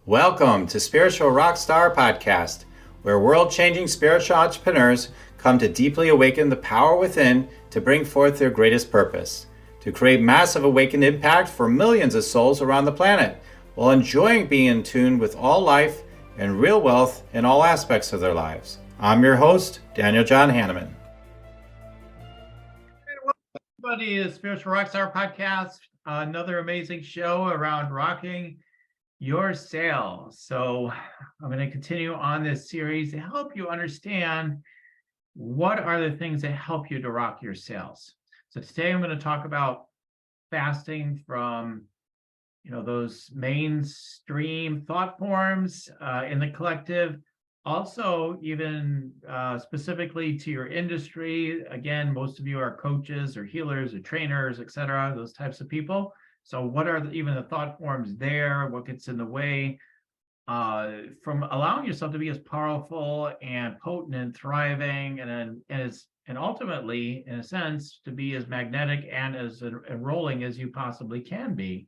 Welcome to Spiritual Rockstar Podcast, where world-changing spiritual entrepreneurs come to deeply awaken the power within to bring forth their greatest purpose, to create massive awakened impact for millions of souls around the planet, while enjoying being in tune with all life and real wealth in all aspects of their lives. I'm your host, Daniel John Hanneman. Everybody, is Spiritual Rockstar Podcast, another amazing show around rocking your sales. So I'm going to continue on this series to help you understand what are the things that help you to rock your sales. So today I'm going to talk about fasting from those mainstream thought forms in the collective, also even specifically to your industry. Again, most of you are coaches or healers or trainers, etc., those types of people. So what are even the thought forms there? What gets in the way from allowing yourself to be as powerful and potent and thriving and ultimately, in a sense, to be as magnetic and as enrolling as you possibly can be?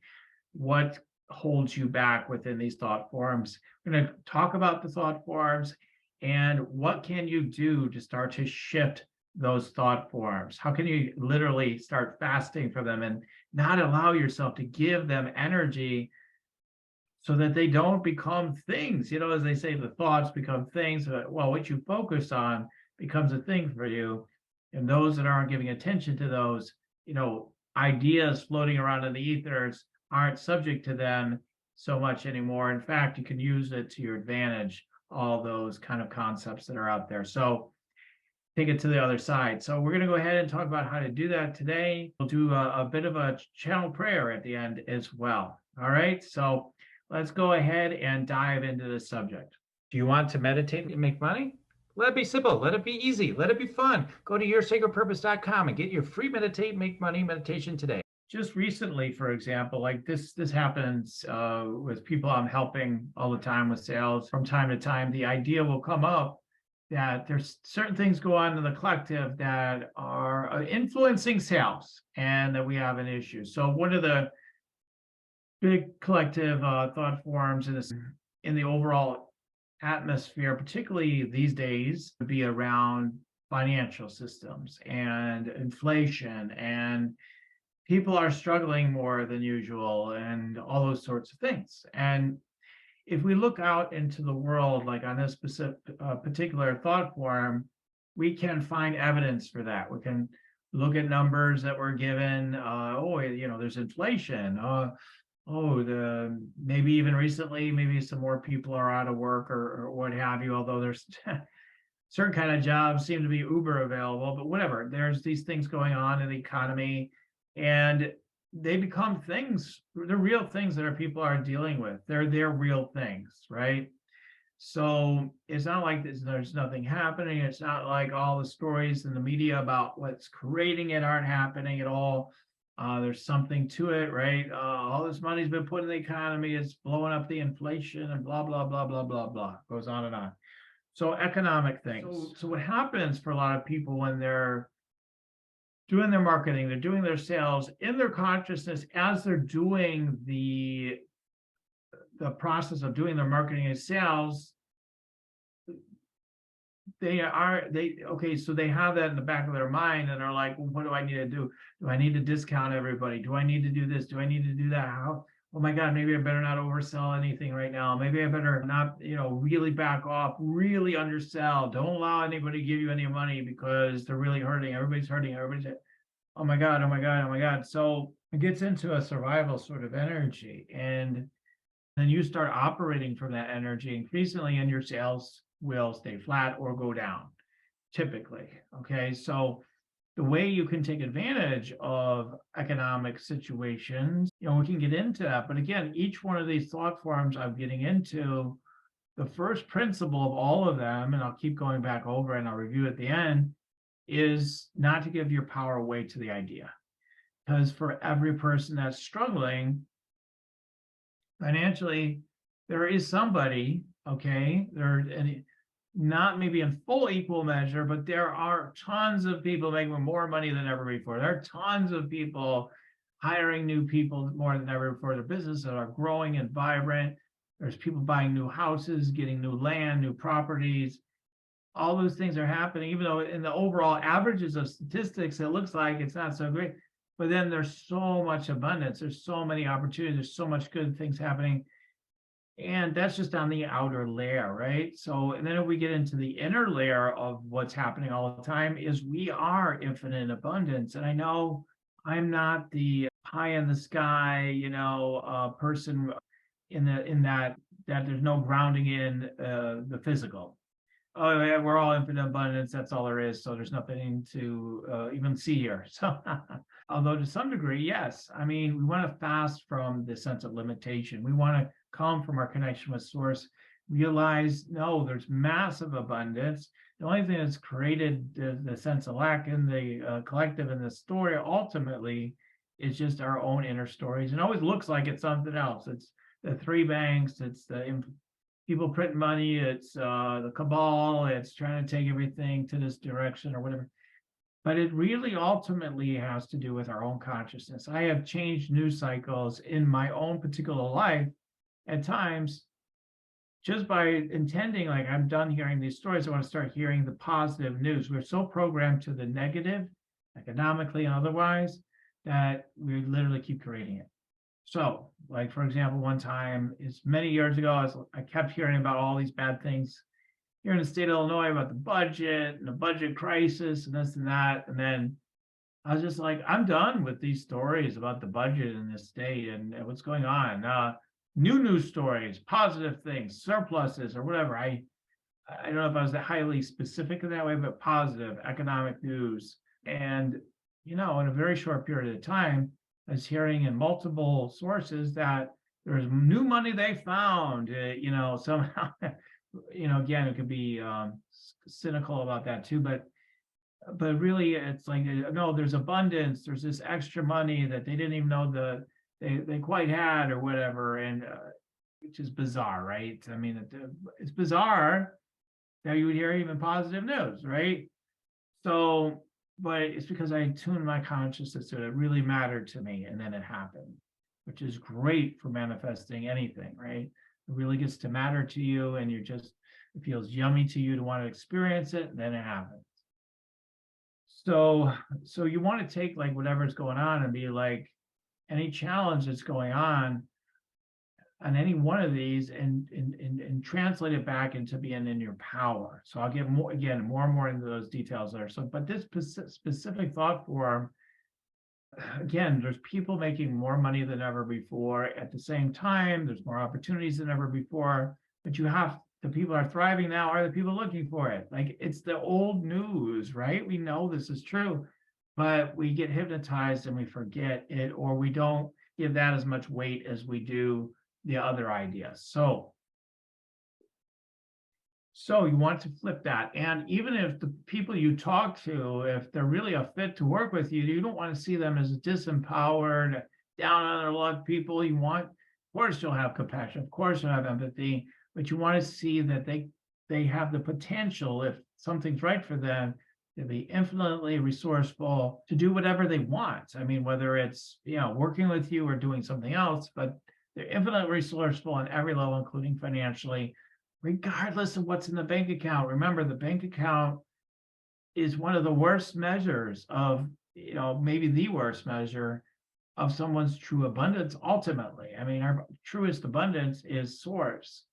What holds you back within these thought forms? We're going to talk about the thought forms and what can you do to start to shift those thought forms. How can you literally start fasting from them and not allow yourself to give them energy so that they don't become things? As they say, the thoughts become things. Well, what you focus on becomes a thing for you. And those that aren't giving attention to those, ideas floating around in the ethers aren't subject to them so much anymore. In fact, you can use it to your advantage, all those kind of concepts that are out there. So take it to the other side. So we're going to go ahead and talk about how to do that today. We'll do a bit of a channel prayer at the end as well. All right. So let's go ahead and dive into the subject. Do you want to meditate and make money? Let it be simple. Let it be easy. Let it be fun. Go to yoursacredpurpose.com and get your free Meditate, Make Money meditation today. Just recently, for example, like this happens with people I'm helping all the time with sales. From time to time, the idea will come up that there's certain things go on in the collective that are influencing sales and that we have an issue. So one of the big collective thought forms in the overall atmosphere, particularly these days, would be around financial systems and inflation, and people are struggling more than usual and all those sorts of things. And if we look out into the world, like on this specific particular thought form, we can find evidence for that. We can look at numbers that were given. There's inflation. Maybe even recently, maybe some more people are out of work or what have you. Although there's certain kind of jobs seem to be uber available, but whatever. There's these things going on in the economy, and they become things. They're real things that people are dealing with. They're real things, right? So it's not like there's nothing happening. It's not like all the stories in the media about what's creating it aren't happening at all. There's something to it, right? All this money's been put in the economy. It's blowing up the inflation and blah, blah, blah, blah, blah, blah. Goes on and on. So economic things. So what happens for a lot of people when they're doing their marketing, they're doing their sales in their consciousness as they're doing the process of doing their marketing and sales, so they have that in the back of their mind and are like, well, what do I need to do? Do I need to discount everybody? Do I need to do this? Do I need to do that? How? Oh my God, maybe I better not oversell anything right now. Maybe I better not, really back off, really undersell. Don't allow anybody to give you any money because they're really hurting. Everybody's hurting. Oh my God, oh my God, oh my God. So it gets into a survival sort of energy. And then you start operating from that energy increasingly, and your sales will stay flat or go down, typically. Okay. So the way you can take advantage of economic situations, we can get into that. But again, each one of these thought forms I'm getting into, the first principle of all of them, and I'll keep going back over and I'll review at the end, is not to give your power away to the idea. Because for every person that's struggling financially, there is somebody, okay, not maybe in full equal measure, but there are tons of people making more money than ever before. There are tons of people hiring new people more than ever before. Their businesses are growing and vibrant. There's people buying new houses, getting new land, new properties. All those things are happening, even though in the overall averages of statistics, it looks like it's not so great. But then there's so much abundance. There's so many opportunities. There's so much good things happening. And that's just on the outer layer, right? So, and then if we get into the inner layer of what's happening all the time, is we are infinite abundance. And I know I'm not the pie in the sky, person in that there's no grounding in the physical. Oh, yeah, we're all infinite abundance. That's all there is. So there's nothing to even see here. So, although to some degree, yes. I mean, we want to fast from the sense of limitation. We want to come from our connection with Source. Realize, no, there's massive abundance. The only thing that's created the sense of lack in the collective in the story ultimately is just our own inner stories. It always looks like it's something else. It's the three banks. It's the people print money, it's the cabal, it's trying to take everything to this direction or whatever. But it really ultimately has to do with our own consciousness. I have changed news cycles in my own particular life at times just by intending, like, I'm done hearing these stories. I want to start hearing the positive news. We're so programmed to the negative, economically and otherwise, that we literally keep creating it. So, like, for example, one time, it's many years ago, I kept hearing about all these bad things here in the state of Illinois about the budget and the budget crisis and this and that. And then I was just like, I'm done with these stories about the budget in this state and what's going on. New news stories, positive things, surpluses or whatever. I don't know if I was that highly specific in that way, but positive economic news. And, in a very short period of time, I was hearing in multiple sources that there's new money they found, somehow, again, it could be cynical about that too, but really it's like, no, there's abundance, there's this extra money that they didn't even know they quite had or whatever, and which is bizarre, right? I mean, it's bizarre that you would hear even positive news, right? So, but it's because I tuned my consciousness to it really mattered to me, and then it happened, which is great for manifesting anything, right? It really gets to matter to you, and it feels yummy to you to want to experience it, and then it happens. So you want to take like whatever's going on and be like, any challenge that's going on any one of these and translate it back into being in your power. So I'll get more and more into those details there. So, but this specific thought form, again, there's people making more money than ever before. At the same time, there's more opportunities than ever before. But the people are thriving now are the people looking for it. Like, it's the old news, right? We know this is true, but we get hypnotized and we forget it, or we don't give that as much weight as we do the other ideas. So you want to flip that. And even if the people you talk to, if they're really a fit to work with you, you don't want to see them as disempowered, down on their luck people. You want, of course, you'll have compassion, of course, you'll have empathy, but you want to see that they have the potential, if something's right for them, to be infinitely resourceful to do whatever they want. I mean, whether it's, working with you or doing something else, but they're infinitely resourceful on every level, including financially, regardless of what's in the bank account. Remember, the bank account is one of the worst measures of, maybe the worst measure of someone's true abundance ultimately. I mean, our truest abundance is Source.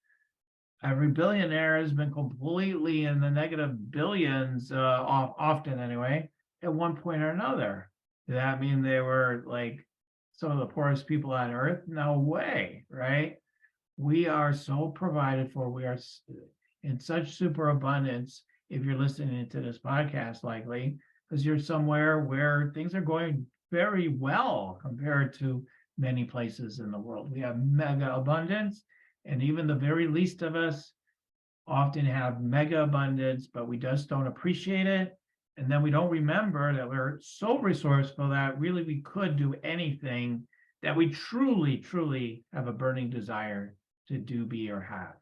Every billionaire has been completely in the negative billions, often anyway, at one point or another. Does that mean they were like some of the poorest people on earth? No way, right? We are so provided for. We are in such super abundance. If you're listening to this podcast, likely because you're somewhere where things are going very well compared to many places in the world. We have mega abundance, and even the very least of us often have mega abundance, but we just don't appreciate it. And then we don't remember that we're so resourceful that really we could do anything that we truly, truly have a burning desire to do, be, or have.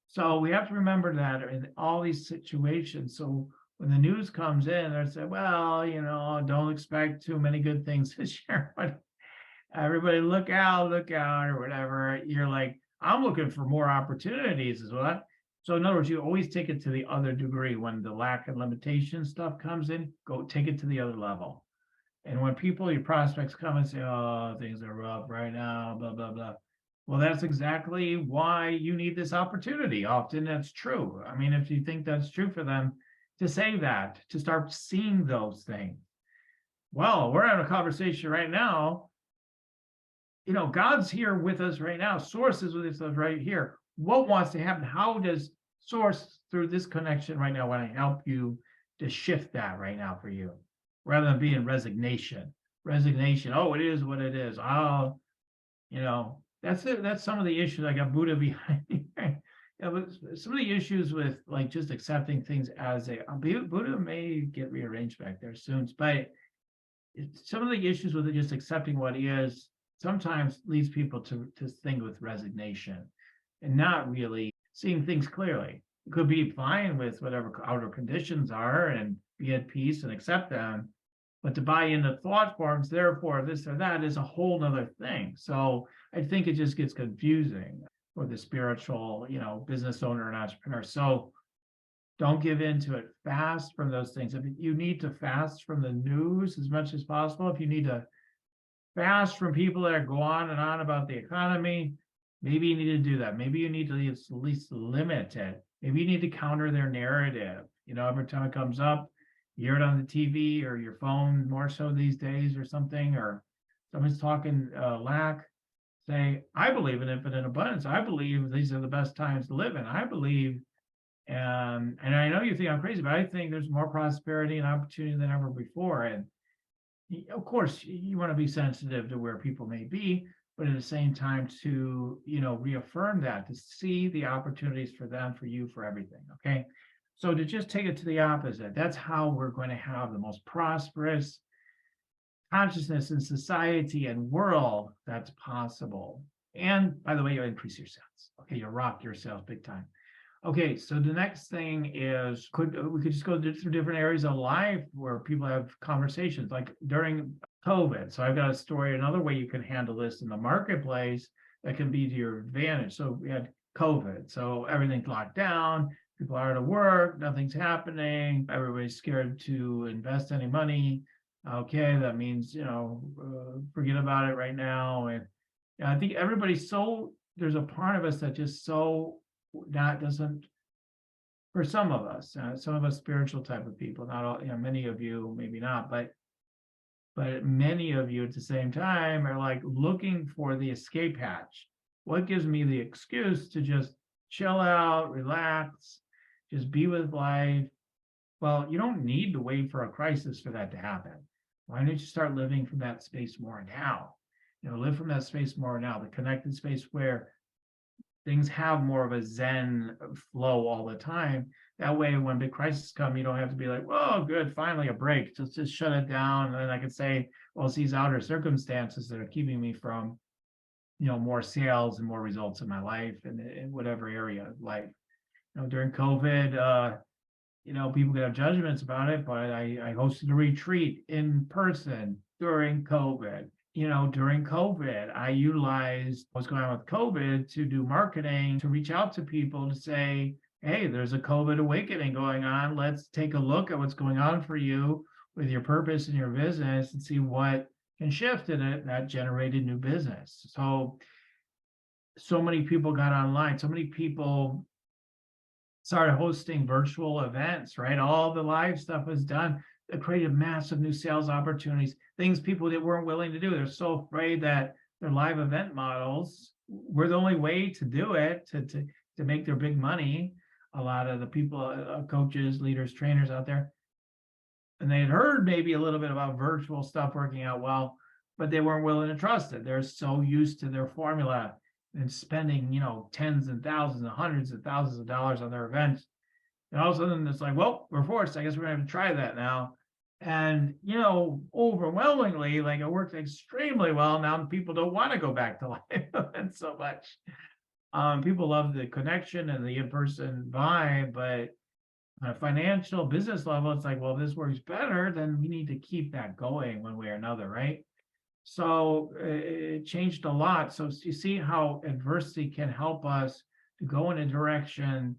So we have to remember that in all these situations. So when the news comes in, they say, well, don't expect too many good things this year, but everybody look out, or whatever. You're like, I'm looking for more opportunities as well. So in other words, you always take it to the other degree. When the lack and limitation stuff comes in, go take it to the other level. And when people, your prospects come and say, oh, things are rough right now, blah, blah, blah. Well, that's exactly why you need this opportunity. Often that's true. I mean, if you think that's true for them, to say that, to start seeing those things. Well, we're having a conversation right now. God's here with us right now. Source is with us right here. What wants to happen? How does Source, through this connection right now, want to help you to shift that right now for you, rather than being resignation? Resignation. Oh, it is what it is. Oh, that's it. That's some of the issues. I got Buddha behind me. But some of the issues with like just accepting things as Buddha may get rearranged back there soon, but some of the issues with it, just accepting what is, sometimes leads people to think with resignation and not really seeing things clearly. It could be fine with whatever outer conditions are and be at peace and accept them, but to buy into thought forms, therefore this or that, is a whole nother thing. So I think it just gets confusing for the spiritual, business owner and entrepreneur. So don't give in to it. Fast from those things. If you need to fast from the news as much as possible, if you need to fast from people that go on and on about the economy, maybe you need to do that. Maybe you need to at least limit it. Maybe you need to counter their narrative. Every time it comes up, you hear it on the TV or your phone more so these days or something, or someone's talking lack. Say, I believe in infinite abundance. I believe these are the best times to live in. I believe, and I know you think I'm crazy, but I think there's more prosperity and opportunity than ever before. And of course, you want to be sensitive to where people may be, but at the same time to, reaffirm that, to see the opportunities for them, for you, for everything. Okay. So to just take it to the opposite, that's how we're going to have the most prosperous consciousness in society and world that's possible. And by the way, you increase your sales. Okay. You rock your sales big time. Okay, so the next thing is, we could just go through different areas of life where people have conversations, like during COVID. So I've got a story, another way you can handle this in the marketplace that can be to your advantage. So we had COVID, so everything's locked down, people are out of work, nothing's happening, everybody's scared to invest any money. Okay, that means, forget about it right now. And I think there's a part of us that just that doesn't, for some of us spiritual type of people, not all, many of you maybe not, but many of you at the same time are like looking for the escape hatch. What gives me the excuse to just chill out, relax, just be with life? Well, you don't need to wait for a crisis for that to happen. Why don't you start living from that space more now? Live from that space more now, the connected space where things have more of a Zen flow all the time. That way, when big crises come, you don't have to be like, "Whoa, good, finally a break. Just shut it down." And then I can say, "Well, it's these outer circumstances that are keeping me from, more sales and more results in my life and in whatever area of life." During COVID, people could have judgments about it, but I hosted a retreat in person during COVID. During COVID, I utilized what's going on with COVID to do marketing, to reach out to people to say, hey, there's a COVID awakening going on. Let's take a look at what's going on for you with your purpose and your business and see what can shift in it. That generated new business. So many people got online. So many people started hosting virtual events, right? All the live stuff was done. It created massive new sales opportunities, things people that weren't willing to do. They're so afraid that their live event models were the only way to do it, to make their big money. A lot of the people, coaches, leaders, trainers out there, and they had heard maybe a little bit about virtual stuff working out well, but they weren't willing to trust it. They're so used to their formula and spending, tens and thousands and hundreds of thousands of dollars on their events. And all of a sudden it's like, well, we're forced. I guess we're going to have to try that now. And, overwhelmingly, like, it worked extremely well. Now people don't want to go back to live events so much. People love the connection and the in-person vibe, but on a financial business level, it's like, well, this works better, then we need to keep that going one way or another, right? So it changed a lot. So you see how adversity can help us to go in a direction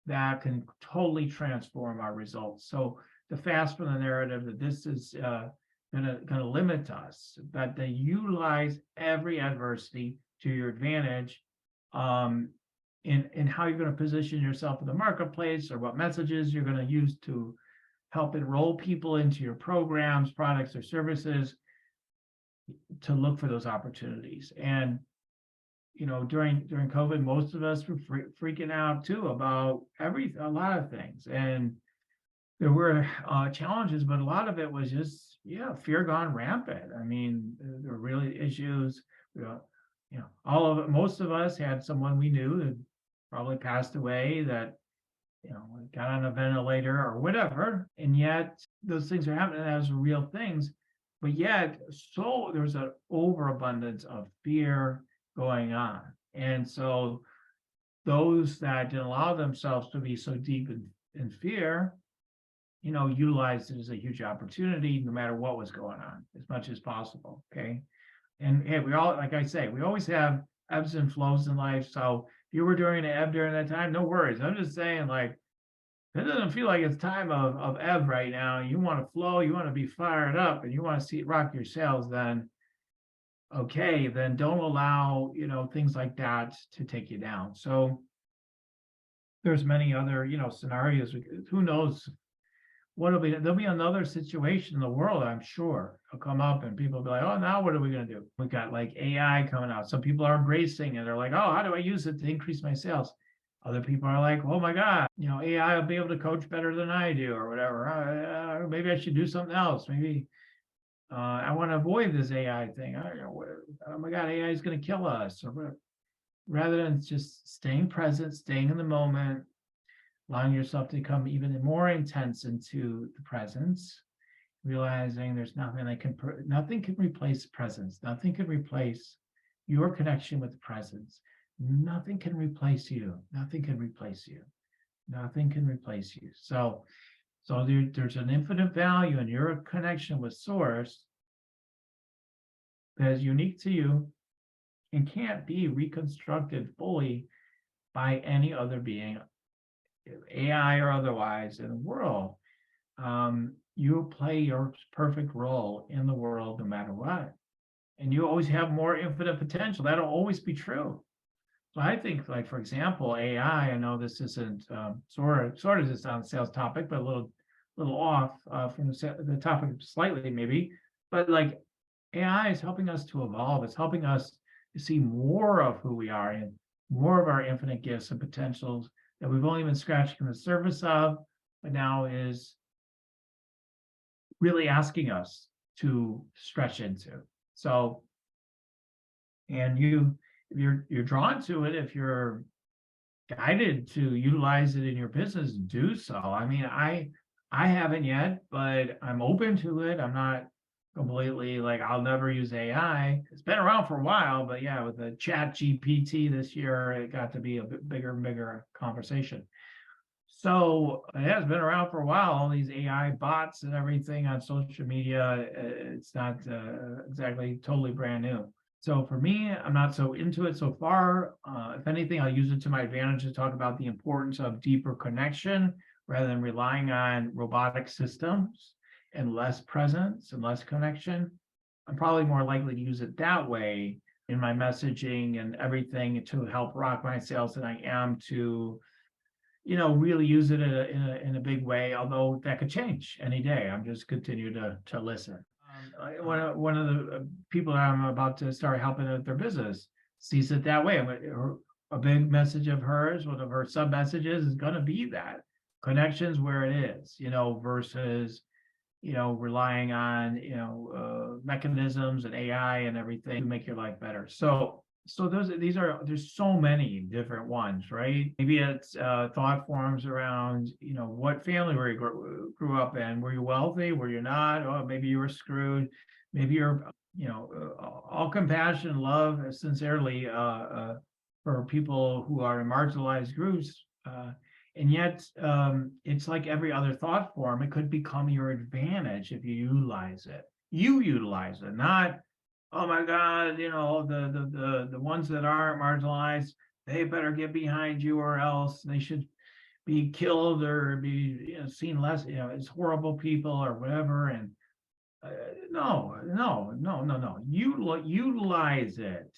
that can totally transform our results. So the fast from the narrative that this is gonna limit us, but they utilize every adversity to your advantage, in how you're going to position yourself in the marketplace, or what messages you're going to use to help enroll people into your programs, products, or services, to look for those opportunities. And during COVID, most of us were freaking out too about a lot of things, and there were challenges, but a lot of it was just, fear gone rampant. I mean, there were really issues. All of it. Most of us had someone we knew that probably passed away, that got on a ventilator or whatever, and yet those things are happening as real things. But yet, so there's an overabundance of fear going on, and so those that didn't allow themselves to be so deep in fear, utilized it as a huge opportunity, no matter what was going on, as much as possible. Okay. And hey, we all, like I say, we always have ebbs and flows in life. So if you were during an ebb during that time, no worries. I'm just saying, like, it doesn't feel like it's time of ebb right now. You want to flow, you want to be fired up, and you want to see it rock your sails, then okay, then don't allow, things like that to take you down. So there's many other, scenarios. Who knows there'll be another situation in the world, I'm sure. It'll come up and people will be like, oh, now what are we going to do? We've got like AI coming out. Some people are embracing it. They're like, oh, how do I use it to increase my sales? Other people are like, oh my God, AI will be able to coach better than I do, or whatever. Maybe I should do something else. Maybe I want to avoid this AI thing. I don't know. Oh my God, AI is going to kill us. Or whatever. Rather than just staying present, staying in the moment, allowing yourself to become even more intense into the presence, realizing there's nothing nothing can replace presence. Nothing can replace your connection with the presence. Nothing can replace you. Nothing can replace you. Nothing can replace you. So there's an infinite value in your connection with Source that is unique to you and can't be reconstructed fully by any other being, AI or otherwise, in the world. You play your perfect role in the world no matter what. And you always have more infinite potential. That'll always be true. So I think, like, for example, AI, I know this isn't sort of just on the sales topic, but a little off from the topic slightly maybe. But like, AI is helping us to evolve. It's helping us to see more of who we are and more of our infinite gifts and potentials that we've only been scratching the surface of, but now is really asking us to stretch into. So, and if you're drawn to it, if you're guided to utilize it in your business, do so. I mean, I haven't yet, but I'm open to it. I'm not completely like, I'll never use AI. It's been around for a while, but yeah, with the Chat GPT this year, it got to be a bit bigger and bigger conversation. So it has been around for a while, all these AI bots and everything on social media. It's not exactly totally brand new. So for me, I'm not so into it so far. If anything, I'll use it to my advantage to talk about the importance of deeper connection rather than relying on robotic systems and less presence and less connection. I'm probably more likely to use it that way in my messaging and everything to help rock my sales than I am to really use it in a big way, although that could change any day. I'm just continue to listen. One of the people that I'm about to start helping with their business sees it that way. A big message of hers, one of her sub messages, is going to be that connections where it is, versus relying on mechanisms and AI and everything to make your life better. So there's so many different ones, right? Maybe it's thought forms around, what family were you grew up in? Were you wealthy? Were you not? Oh, maybe you were screwed. Maybe you're, all compassion, love, sincerely for people who are in marginalized groups. And yet, it's like every other thought form. It could become your advantage if you utilize it. You utilize it, not oh my God, the ones that aren't marginalized, they better get behind you or else they should be killed or be seen less, as horrible people or whatever. And no, no, no, no, no. Utilize it.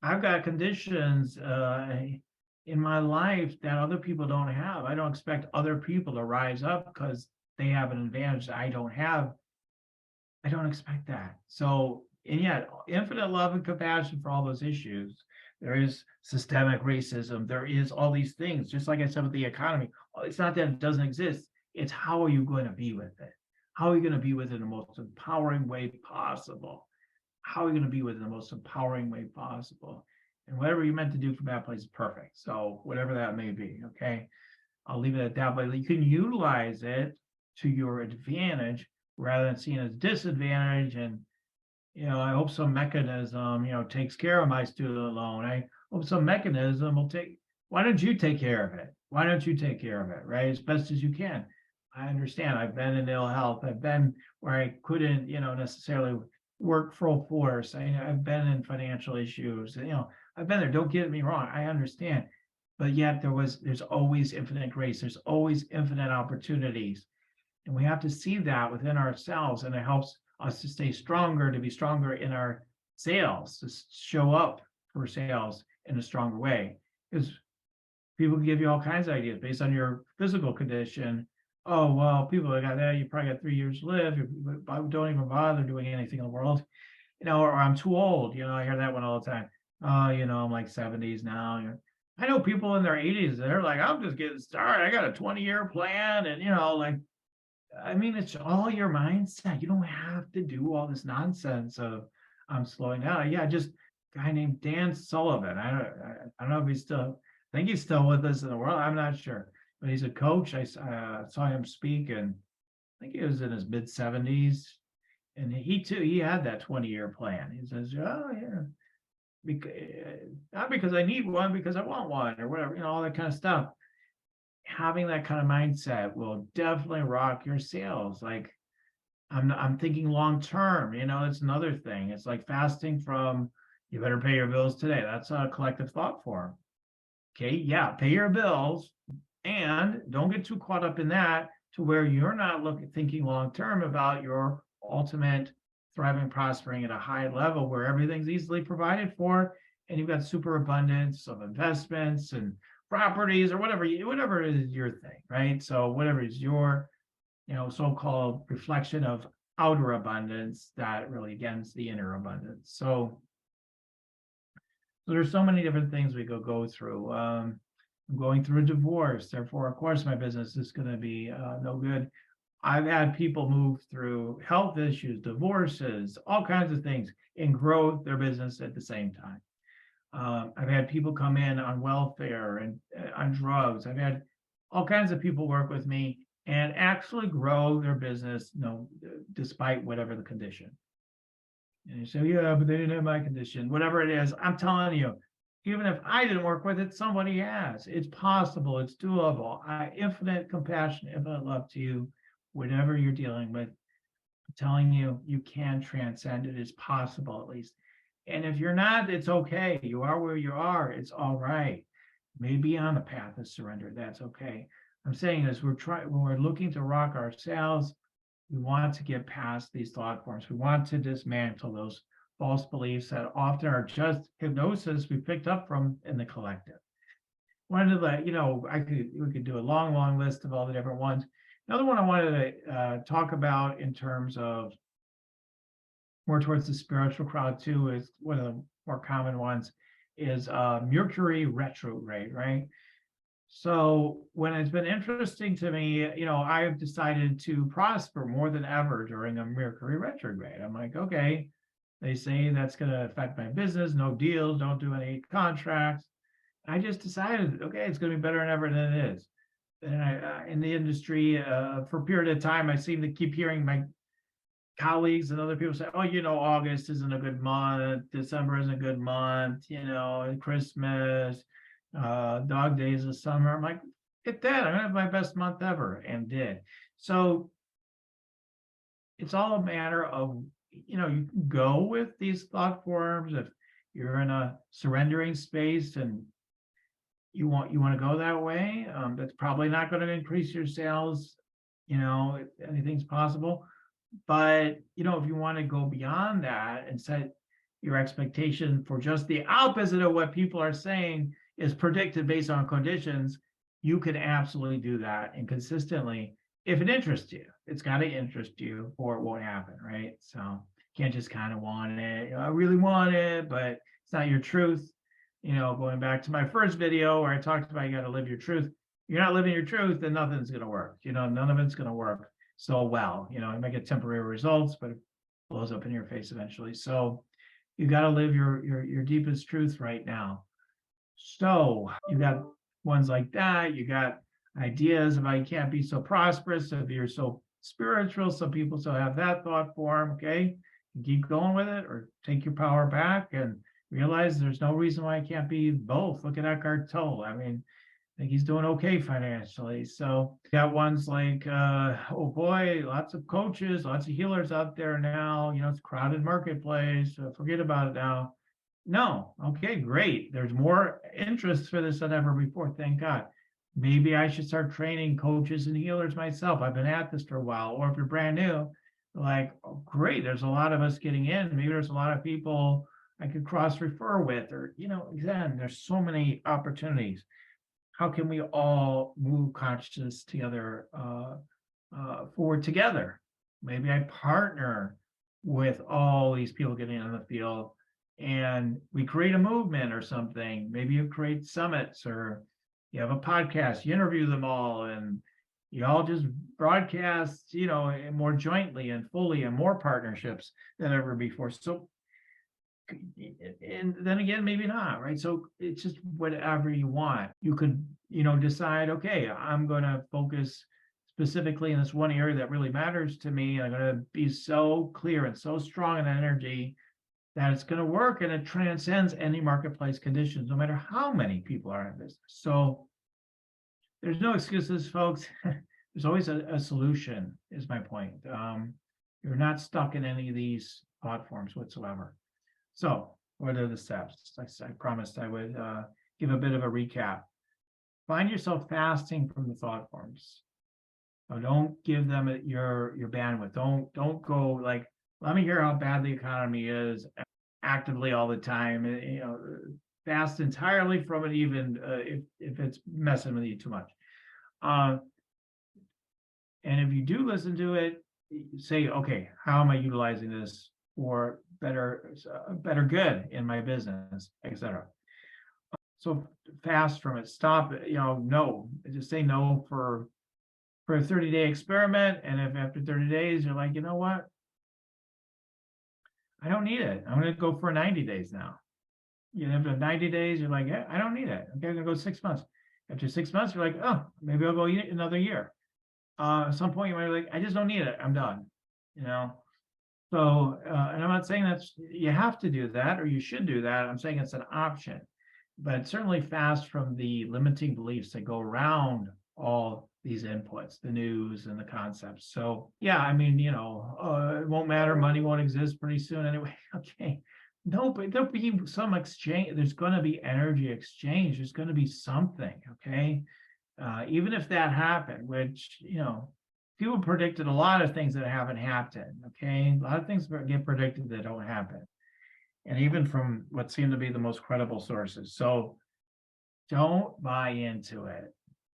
I've got conditions in my life that other people don't have. I don't expect other people to rise up because they have an advantage that I don't have. I don't expect that. So, and yet, infinite love and compassion for all those issues. There is systemic racism. There is all these things. Just like I said with the economy, it's not that it doesn't exist. It's how are you going to be with it? How are you going to be with it in the most empowering way possible? How are you going to be with it in the most empowering way possible? And whatever you're meant to do from that place is perfect. So whatever that may be, okay? I'll leave it at that. But you can utilize it to your advantage rather than seeing it as disadvantage. And I hope some mechanism, takes care of my student loan. I hope some mechanism will take. Why don't you take care of it? Why don't you take care of it, right? As best as you can. I understand. I've been in ill health. I've been where I couldn't, necessarily work full force. I've been in financial issues. I've been there. Don't get me wrong. I understand. But yet there's always infinite grace. There's always infinite opportunities. And we have to see that within ourselves. And it helps us to stay stronger, to be stronger in our sales, to show up for sales in a stronger way. Because people can give you all kinds of ideas based on your physical condition. Oh, well, people that got that, you probably got 3 years to live. Don't even bother doing anything in the world. Or I'm too old. I hear that one all the time. Oh, I'm like 70s now. I know people in their 80s, they're like, I'm just getting started. I got a 20-year plan. And, it's all your mindset. You don't have to do all this nonsense of I'm slowing down. Yeah, just a guy named Dan Sullivan. I don't know if he's still, I think he's still with us in the world. I'm not sure. But he's a coach. I saw him speak, and I think he was in his mid 70s. And he had that 20-year plan. He says, oh, yeah, not because I need one, because I want one, or whatever, all that kind of stuff. Having that kind of mindset will definitely rock your sales. Like I'm thinking long term, it's another thing. It's like fasting from you better pay your bills today. That's a collective thought form. Okay, yeah, pay your bills and don't get too caught up in that to where you're not thinking long term about your ultimate thriving, prospering at a high level where everything's easily provided for and you've got super abundance of investments and properties or whatever is your thing, right? So whatever is your, so-called reflection of outer abundance that really again is the inner abundance. So there's so many different things we could go through. I'm going through a divorce, therefore, of course, my business is going to be no good. I've had people move through health issues, divorces, all kinds of things, and grow their business at the same time. I've had people come in on welfare and on drugs. I've had all kinds of people work with me and actually grow their business, despite whatever the condition. And you say, yeah, but they didn't have my condition, whatever it is. I'm telling you, even if I didn't work with it, somebody has. It's possible. It's doable. Infinite compassion, infinite love to you, whatever you're dealing with. I'm telling you, you can transcend it. It's possible, at least. And if you're not, it's okay. You are where you are. It's all right. Maybe on the path of surrender. That's okay. I'm saying is when we're looking to rock ourselves, we want to get past these thought forms. We want to dismantle those false beliefs that often are just hypnosis we picked up from in the collective. One of the, we could do a long, long list of all the different ones. Another one I wanted to talk about in terms of more towards the spiritual crowd too is one of the more common ones is Mercury retrograde, right? So when it's been interesting to me, I've decided to prosper more than ever during a Mercury retrograde. I'm like, okay, they say that's going to affect my business, no deals, don't do any contracts. I just decided, okay, it's going to be better than ever than it is. And I, in the industry, for a period of time, I seem to keep hearing my colleagues and other people say, oh, August isn't a good month, December isn't a good month, and Christmas, dog days of summer. I'm like, get that. I'm gonna have my best month ever, and did. So it's all a matter of, you can go with these thought forms if you're in a surrendering space and you want to go that way. That's probably not going to increase your sales. If anything's possible. But if you want to go beyond that and set your expectation for just the opposite of what people are saying is predicted based on conditions, you can absolutely do that and consistently. If it interests you, it's got to interest you or it won't happen, right? So you can't just kind of want it. I really want it, but it's not your truth. Going back to my first video where I talked about you got to live your truth. You're not living your truth, then nothing's going to work. None of it's going to work so well. You might get temporary results, but it blows up in your face eventually. So you got to live your deepest truth right now. So you got ones like that. You got ideas about you can't be so prosperous if you're so spiritual. Some people still have that thought form. Okay, you keep going with it, or take your power back and realize there's no reason why I can't be both. Look at Eckhart Tolle. I mean, I think he's doing okay financially. So got ones like, oh boy, lots of coaches, lots of healers out there now. It's a crowded marketplace. Forget about it now. No, okay, great. There's more interest for this than ever before. Thank God. Maybe I should start training coaches and healers myself. I've been at this for a while. Or if you're brand new, like, oh, great, there's a lot of us getting in. Maybe there's a lot of people I could cross refer with, or, again, there's so many opportunities. How can we all move consciousness together, forward together? Maybe I partner with all these people getting in the field and we create a movement or something. Maybe you create summits or you have a podcast, you interview them all and you all just broadcast, more jointly and fully and more partnerships than ever before. So, and then again, maybe not, right? So it's just whatever you want. You could, decide, okay, I'm going to focus specifically in this one area that really matters to me. I'm going to be so clear and so strong in energy that it's going to work and it transcends any marketplace conditions, no matter how many people are in business. So there's no excuses, folks. There's always a solution, is my point. You're not stuck in any of these thought forms whatsoever. So what are the steps? I promised I would give a bit of a recap. Find yourself fasting from the thought forms. So don't give them your bandwidth. Don't go like, let me hear how bad the economy is actively all the time. Fast entirely from it, even if it's messing with you too much. And if you do listen to it, say, okay, how am I utilizing this for better good in my business, etc. So fast from it. Stop it. No. Just say no for a 30-day experiment. And if after 30 days you're like, you know what? I don't need it. I'm going to go for 90 days now. After 90 days, you're like, yeah, I don't need it. Okay, I'm going to go 6 months. After 6 months, you're like, oh, maybe I'll go another year. At some point, you might be like, I just don't need it. I'm done. So, and I'm not saying that you have to do that or you should do that. I'm saying it's an option, but certainly fast from the limiting beliefs that go around all these inputs, the news and the concepts. So, yeah, I mean, it won't matter. Money won't exist pretty soon anyway. Okay. No, but there'll be some exchange. There's going to be energy exchange. There's going to be something. Okay. Even if that happened, which, people predicted a lot of things that haven't happened. Okay. A lot of things get predicted that don't happen. And even from what seem to be the most credible sources. So don't buy into it.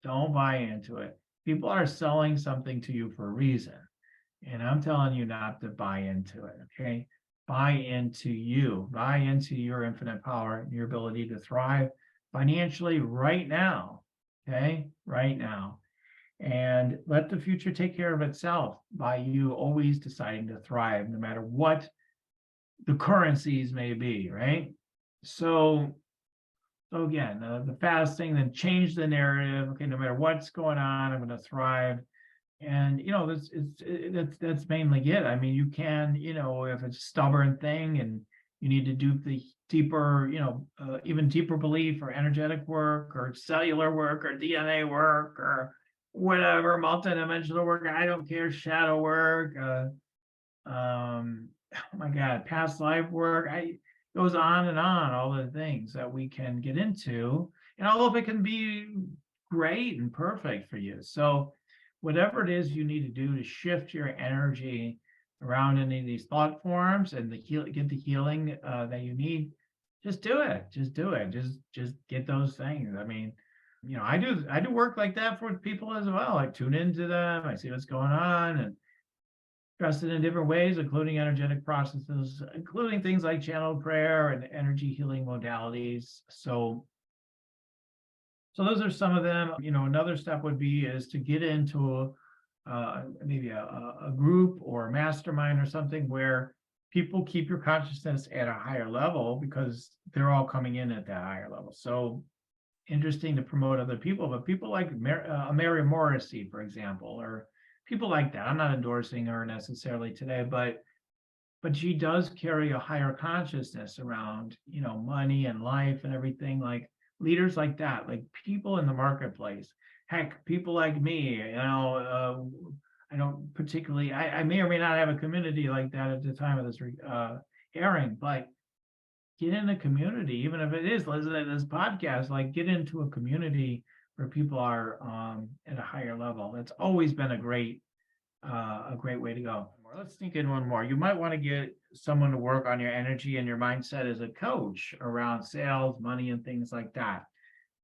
Don't buy into it. People are selling something to you for a reason. And I'm telling you not to buy into it. Okay. Buy into you. Buy into your infinite power and your ability to thrive financially right now. Okay. Right now. And let the future take care of itself by you always deciding to thrive, no matter what the currencies may be, right? So again, the fasting, then change the narrative. Okay, no matter what's going on, I'm going to thrive. And that's mainly it. I mean, you can, if it's a stubborn thing and you need to do the deeper, even deeper belief or energetic work or cellular work or DNA work or whatever, multidimensional work, I don't care, shadow work, oh my God, past life work. Goes on and on, all the things that we can get into, and all of it can be great and perfect for you. So whatever it is you need to do to shift your energy around any of these thought forms and get the healing that you need, just do it. Just do it. Just get those things. I mean, I do work like that for people as well. I tune into them. I see what's going on and address it in different ways, including energetic processes, including things like channeled prayer and energy healing modalities. So those are some of them. Another step would be is to get into maybe a group or a mastermind or something where people keep your consciousness at a higher level because they're all coming in at that higher level. So interesting to promote other people, but people like Mary Morrissey, for example, or people like that. I'm not endorsing her necessarily today, but she does carry a higher consciousness around, money and life and everything. Like leaders like that, like people in the marketplace. Heck, people like me, I don't particularly, I may or may not have a community like that at the time of this airing, but get in a community, even if it is listening to this podcast, like get into a community where people are at a higher level. That's always been a great way to go. Let's sneak in one more. You might want to get someone to work on your energy and your mindset as a coach around sales, money, and things like that.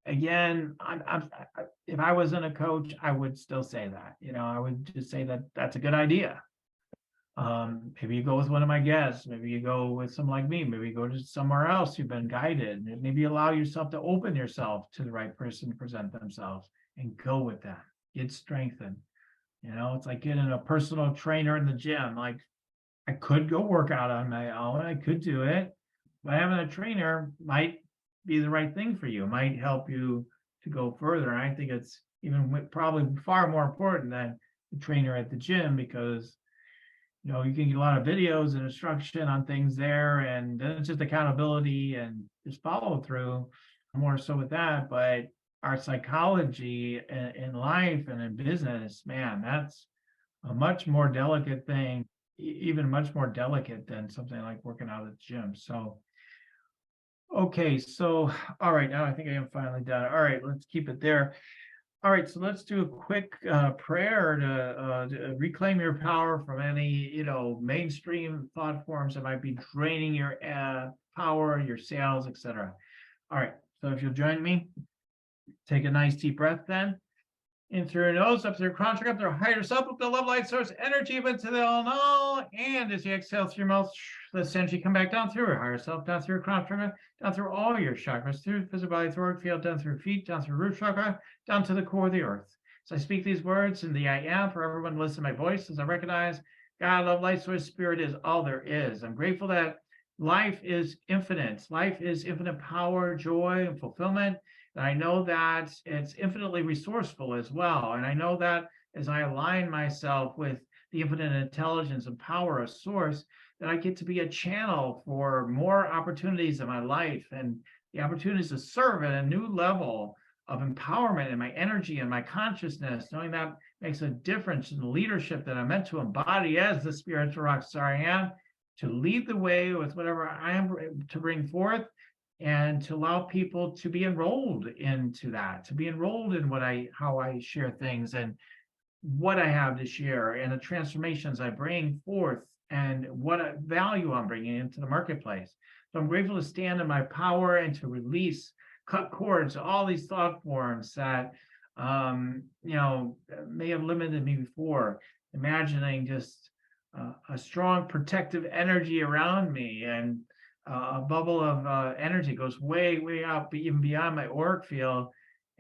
Again, if I wasn't a coach, I would still say that. I would just say that that's a good idea. Maybe you go with one of my guests. Maybe you go with someone like me. Maybe you go to somewhere else you've been guided. Maybe allow yourself to open yourself to the right person to present themselves and go with that. Get strengthened. It's like getting a personal trainer in the gym. Like I could go work out on my own. I could do it, but having a trainer might be the right thing for you. It might help you to go further. And I think it's even probably far more important than the trainer at the gym because you can get a lot of videos and instruction on things there, and then it's just accountability and just follow through more so with that. But our psychology in life and in business, man, that's a much more delicate thing, even much more delicate than something like working out at the gym. So, okay, so all right, now I think I am finally done. All right, let's keep it there. All right, so let's do a quick prayer to reclaim your power from any, mainstream thought forms that might be draining your power, your sales, etc. All right, so if you'll join me, take a nice deep breath then. In through your nose, up through your crown chakra, up through your higher self, up the love light source energy, up into the all. And as you exhale through your mouth, let energy come back down through your higher self, down through your crown chakra, down through all your chakras, through the physical body, thoracic field, down through your feet, down through root chakra, down to the core of the earth. So I speak these words in the I am for everyone to listen to my voice as I recognize God, love, light source, spirit is all there is. I'm grateful that life is infinite. Life is infinite power, joy, and fulfillment. And I know that it's infinitely resourceful as well. And I know that as I align myself with the infinite intelligence and power of source, that I get to be a channel for more opportunities in my life and the opportunities to serve at a new level of empowerment in my energy and my consciousness, knowing that makes a difference in the leadership that I'm meant to embody as the spiritual rock star I am, to lead the way with whatever I am to bring forth, and to allow people to be enrolled into that, to be enrolled in how I share things and what I have to share and the transformations I bring forth and what value I'm bringing into the marketplace. So I'm grateful to stand in my power and to release, cut cords to all these thought forms that, may have limited me before, imagining just a strong protective energy around me and a bubble of energy goes way, way out, even beyond my auric field,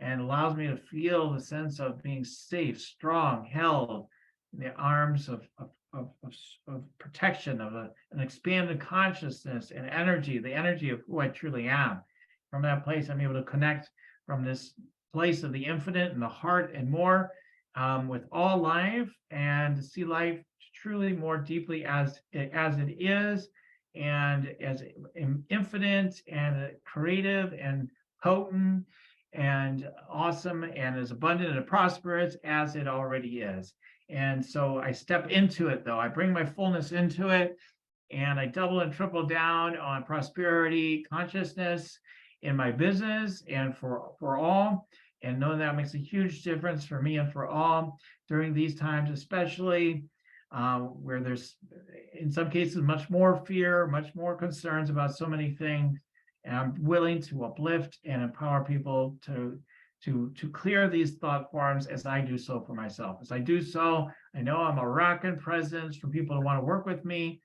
and allows me to feel the sense of being safe, strong, held in the arms of protection, of an expanded consciousness and energy, the energy of who I truly am. From that place, I'm able to connect from this place of the infinite and the heart and more with all life, and to see life truly more deeply as it is, and as infinite and creative and potent and awesome and as abundant and prosperous as it already is. And so I step into it, though. I bring my fullness into it. and I double and triple down on prosperity consciousness in my business and for all, and know that makes a huge difference for me and for all during these times, especially where there's, in some cases, much more fear, much more concerns about so many things. And I'm willing to uplift and empower people to clear these thought forms as I do so for myself. As I do so, I know I'm a rocking presence for people to want to work with me,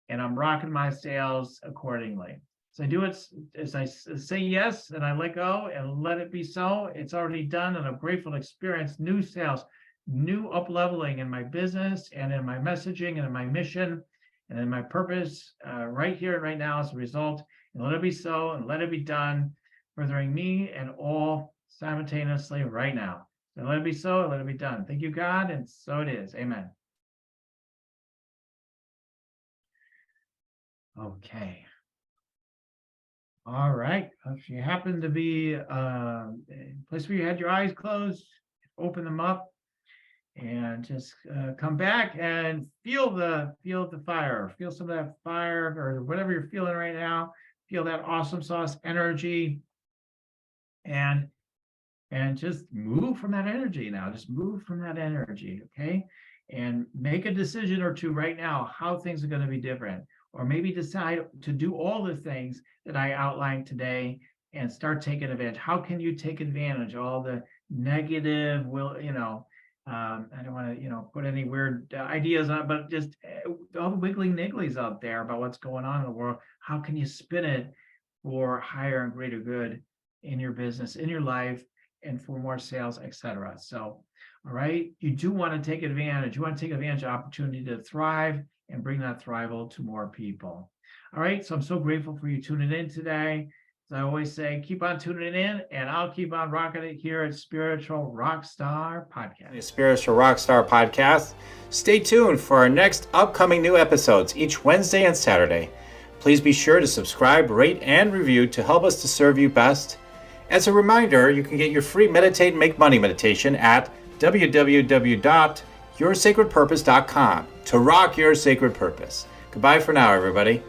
and I'm rocking my sales accordingly. So I do it as I say yes, and I let go and let it be so. It's already done, and I'm grateful to experience new sales, new up-leveling in my business and in my messaging and in my mission and in my purpose right here and right now as a result. And let it be so, and let it be done, furthering me and all simultaneously right now. So let it be so, and let it be done. Thank you, God, and so it is. Amen. Okay. All right. If you happen to be in a place where you had your eyes closed, open them up and just come back and feel the fire. Feel some of that fire or whatever you're feeling right now. Feel that awesome sauce energy, and just move from that energy now. Just move from that energy, okay? And make a decision or two right now how things are going to be different. Or maybe decide to do all the things that I outlined today and start taking advantage. How can you take advantage of all the negative, I don't want to, put any weird ideas on it, but just all the wiggly nigglies out there about what's going on in the world. How can you spin it for higher and greater good in your business, in your life, and for more sales, etc. So, all right, you do want to take advantage. You want to take advantage of opportunity to thrive and bring that thrival to more people. All right, so I'm so grateful for you tuning in today. As I always say, keep on tuning in, and I'll keep on rocking it here at Spiritual Rockstar Podcast. The Spiritual Rockstar Podcast. Stay tuned for our next upcoming new episodes each Wednesday and Saturday. Please be sure to subscribe, rate, and review to help us to serve you best. As a reminder, you can get your free Meditate and Make Money meditation at www.yoursacredpurpose.com to rock your sacred purpose. Goodbye for now, everybody.